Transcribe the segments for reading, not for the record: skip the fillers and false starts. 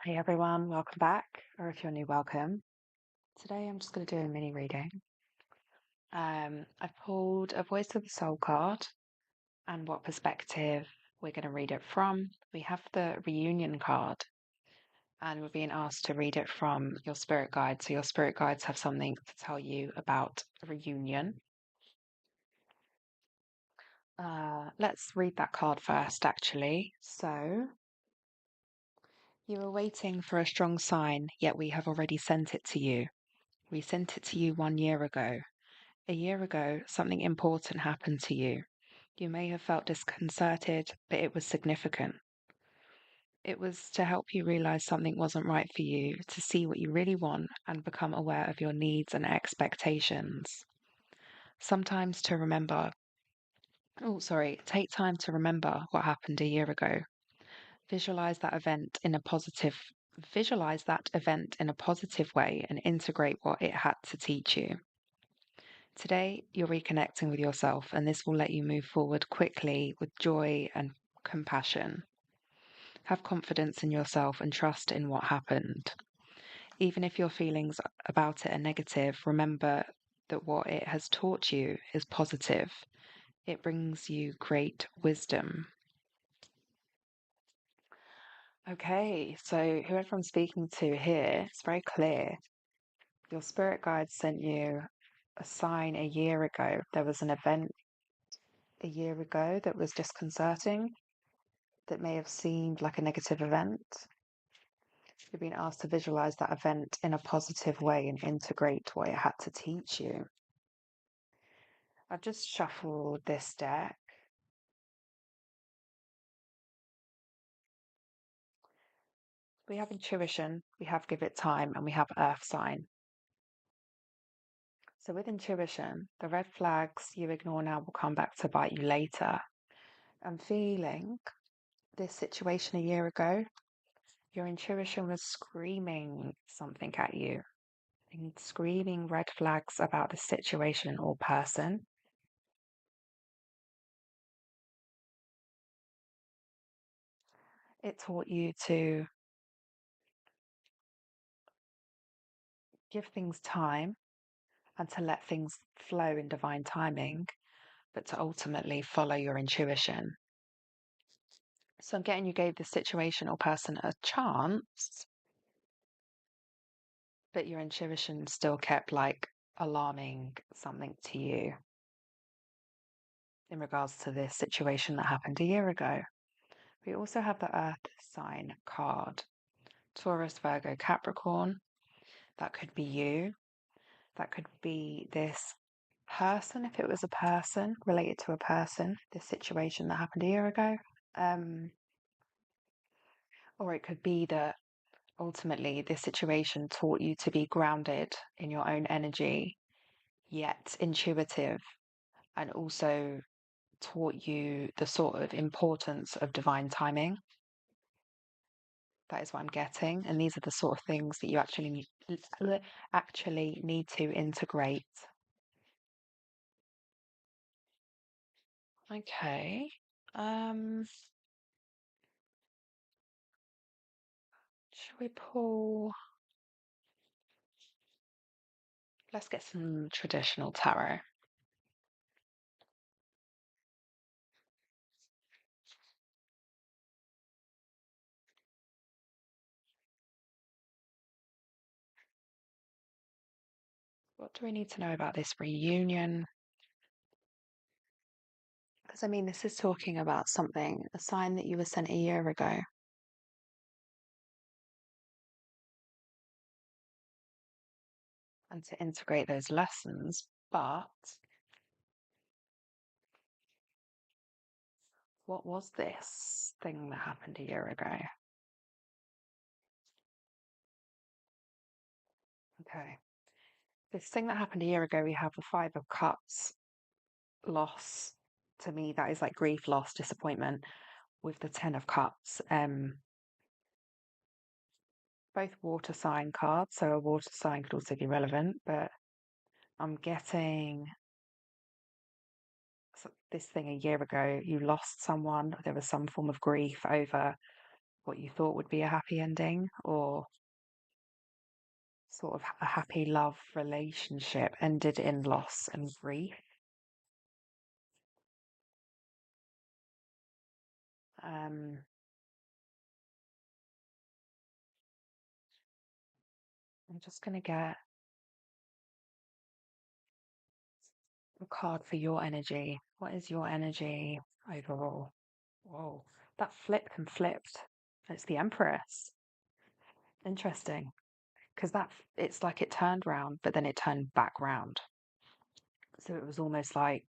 Hey everyone, welcome back, or if you're new, welcome. Today I'm just going to do a mini reading. I've pulled a Voice of the Soul card and what perspective we're going to read it from. We have the reunion card, and we're being asked to read it from your spirit guide. So your spirit guides have something to tell you about a reunion. Let's read that card first, actually. So you were waiting for a strong sign, yet we have already sent it to you. We sent it to you 1 year ago. A year ago, something important happened to you. You may have felt disconcerted, but it was significant. It was to help you realize something wasn't right for you, to see what you really want and become aware of your needs and expectations. Sometimes to remember, take time to remember what happened a year ago. Visualize that event in a positive Visualize that event in a positive way and integrate what it had to teach you. Today, you're reconnecting with yourself, and this will let you move forward quickly with joy and compassion. Have confidence in yourself and trust in what happened. Even if your feelings about it are negative, remember that what it has taught you is positive. It brings you great wisdom. Okay, so whoever I'm speaking to here, it's very clear. Your spirit guide sent you a sign a year ago. There was an event a year ago that was disconcerting, that may have seemed like a negative event. You're being asked to visualize that event in a positive way and integrate what it had to teach you. I've just shuffled this deck. We have intuition, we have give it time, and we have earth sign. So with intuition, the red flags you ignore now will come back to bite you later. I'm feeling this situation a year ago, your intuition was screaming something at you, screaming red flags about the situation or person. It taught you to give things time and to let things flow in divine timing, but to ultimately follow your intuition. So I'm getting you gave the situation or person a chance, but your intuition still kept like alarming something to you in regards to this situation that happened a year ago. We also have the Earth sign card. Taurus, Virgo, Capricorn. That could be you. That could be this person, if it was a person, related to a person, this situation that happened a year ago. Or it could be that ultimately this situation taught you to be grounded in your own energy, yet intuitive, and also taught you the sort of importance of divine timing. That is what I'm getting. And these are the sort of things that you actually need to integrate. Okay. Should we pull? Let's get some traditional tarot. What do we need to know about this reunion? Because I mean, this is talking about something, a sign that you were sent a year ago. And to integrate those lessons, but what was this thing that happened a year ago? Okay. This thing that happened a year ago, we have the Five of Cups, loss. To me, that is like grief, loss, disappointment. With the Ten of Cups, both water sign cards, so a water sign could also be relevant, but I'm getting this thing a year ago. You lost someone, there was some form of grief over what you thought would be a happy ending, or sort of a happy love relationship ended in loss and grief. Um, I'm just going to get a card for your energy. What is your energy overall? Whoa, that flipped and flipped. It's the Empress. Interesting. Because it's like it turned round, but then it turned back round. So it was almost like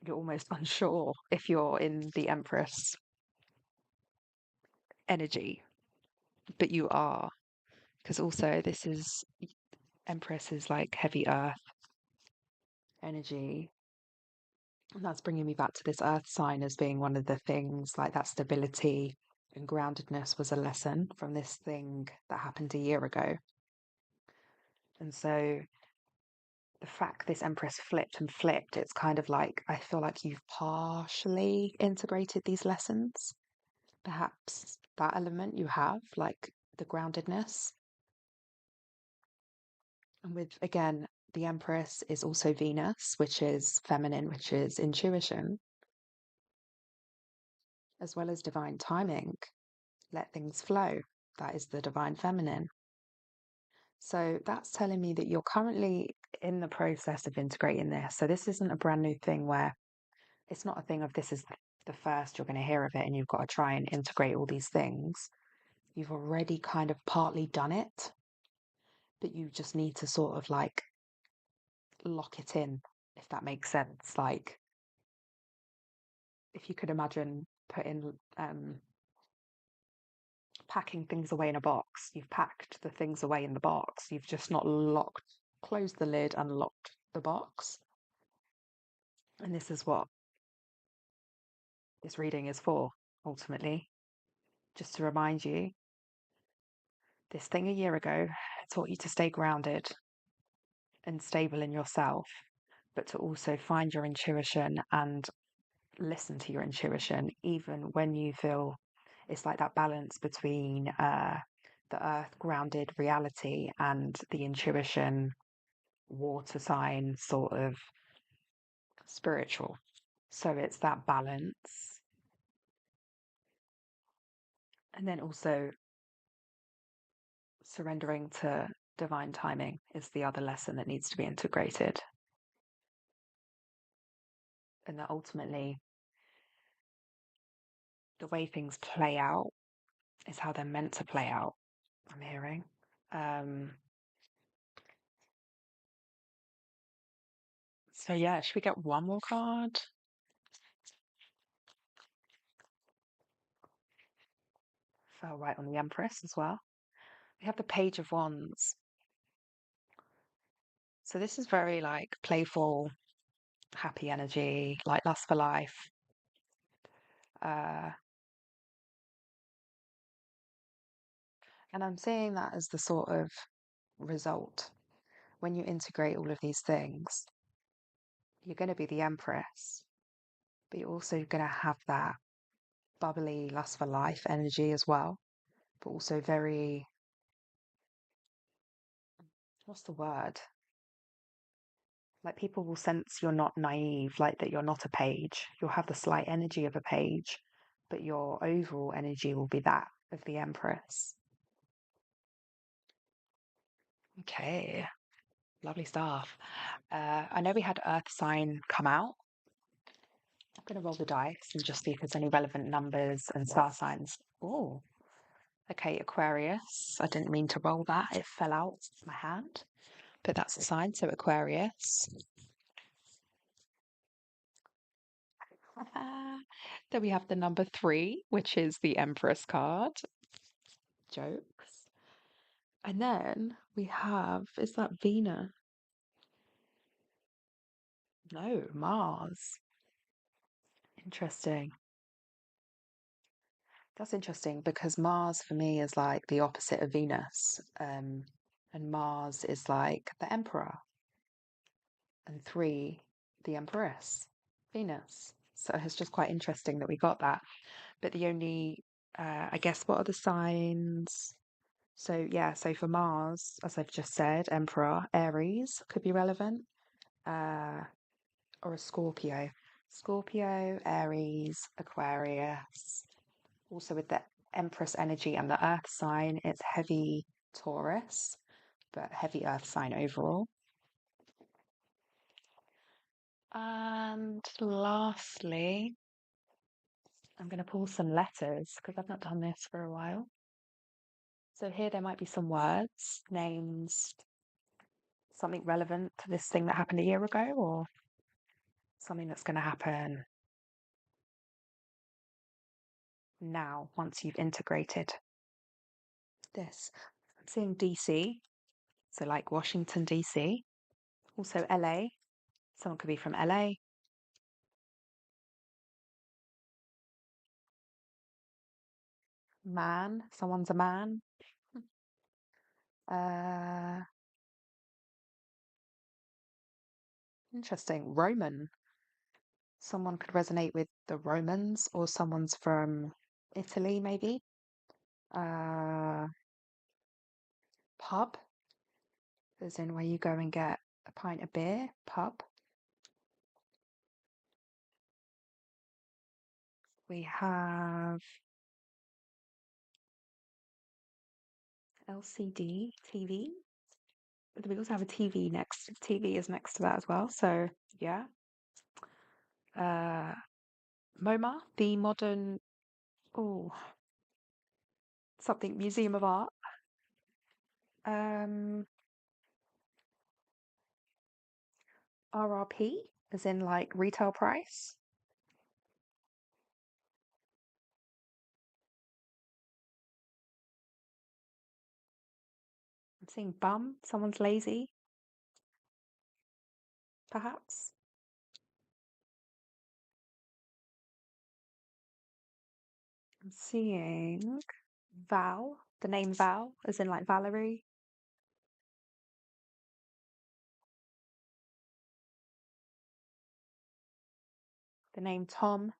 you're almost unsure if you're in the Empress energy, but you are. Because also, this is Empress is like heavy earth energy. And that's bringing me back to this earth sign as being one of the things, like that stability and groundedness was a lesson from this thing that happened a year ago. And so the fact this Empress flipped and flipped, it's kind of like I feel like you've partially integrated these lessons. Perhaps that element you have, like the groundedness. And with, again, the Empress is also Venus, which is feminine, which is intuition, as well as divine timing. Let things flow. That is the divine feminine. So that's telling me that you're currently in the process of integrating this. So this isn't a brand new thing where it's not a thing of this is the first you're going to hear of it and you've got to try and integrate all these things. You've already kind of partly done it, but you just need to sort of like lock it in, if that makes sense. Like if you could imagine packing things away in a box, you've packed the things away in the box, you've just not closed the lid and locked the box. And this is what this reading is for, ultimately. Just to remind you, this thing a year ago taught you to stay grounded and stable in yourself, but to also find your intuition and listen to your intuition, even when you feel it's like that balance between the earth grounded reality and the intuition, water sign sort of spiritual. So it's that balance. And then also surrendering to divine timing is the other lesson that needs to be integrated. And that ultimately, the way things play out is how they're meant to play out, I'm hearing. Um, so, yeah, should we get one more card? Fell right on the Empress as well. We have the Page of Wands. So, this is very like playful, happy energy, like lust for life. Uh, and I'm seeing that as the sort of result when you integrate all of these things. You're going to be the Empress, but you're also going to have that bubbly lust for life energy as well, but also very, what's the word? Like people will sense you're not naive, like that you're not a page. You'll have the slight energy of a page, but your overall energy will be that of the Empress. Okay, lovely stuff. I know we had Earth sign come out. I'm going to roll the dice and just see if there's any relevant numbers and star signs. Oh, okay, Aquarius. I didn't mean to roll that. It fell out of my hand, but that's a sign. So Aquarius. Then we have the number 3, which is the Empress card. Jokes. And then we have, is that Venus? No, Mars. Interesting. That's interesting because Mars for me is like the opposite of Venus. And Mars is like the Emperor. And 3, the Empress, Venus. So it's just quite interesting that we got that. But the only, I guess, what are the signs? So yeah, so for Mars, as I've just said, Emperor, Aries could be relevant, uh, or a Scorpio. Scorpio, Aries, Aquarius. Also with the Empress energy and the Earth sign, it's heavy Taurus, but heavy Earth sign overall. And lastly, I'm going to pull some letters because I've not done this for a while. So here there might be some words, names, something relevant to this thing that happened a year ago or something that's going to happen now once you've integrated this. I'm seeing DC, so like Washington, DC. Also LA, someone could be from LA. Man, someone's a man. Uh, Interesting. Roman. Someone could resonate with the Romans or someone's from Italy, maybe. Uh, Pub, as in where you go and get a pint of beer. Pub. We have LCD TV. But we also have a TV next. TV is next to that as well. So yeah. Uh, MoMA, the modern. Oh, something Museum of Art. Um, RRP, as in like retail price. I'm seeing bum. Someone's lazy, perhaps. I'm seeing Val, the name Val, as in like Valerie. The name Tom.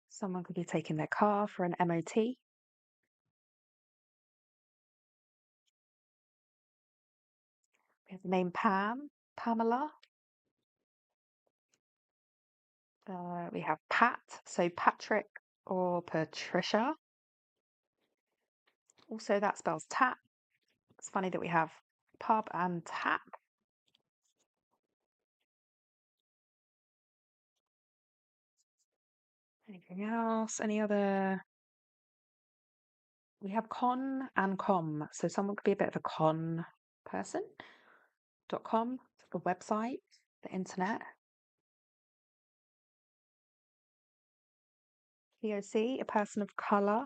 Someone could be taking their car for an MOT. We have the name Pam, Pamela. We have Pat, so Patrick or Patricia. Also, that spells tap. It's funny that we have pub and tap. Anything else? Any other? We have con and com. So someone could be a bit of a con person. .com, the website, the internet. POC, a person of color.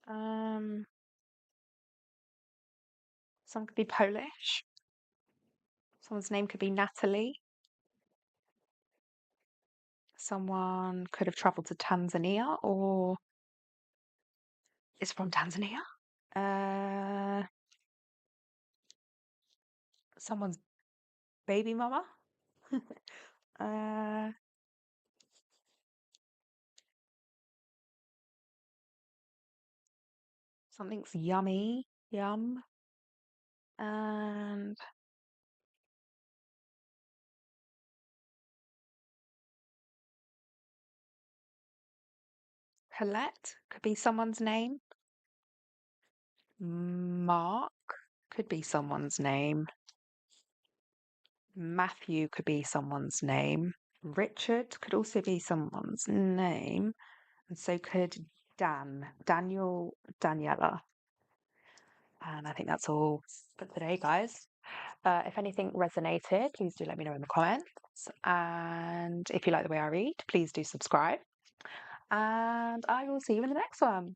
Um, Someone could be Polish. Someone's name could be Natalie. Someone could have traveled to Tanzania or is from Tanzania. Uh, Someone's baby mama. uh, Something's yummy. Yum. And Colette could be someone's name. Mark could be someone's name. Matthew could be someone's name. Richard could also be someone's name. And so could Dan, Daniel, Daniela. And I think that's all for today, guys. If anything resonated, please do let me know in the comments. And if you like the way I read, please do subscribe. And I will see you in the next one.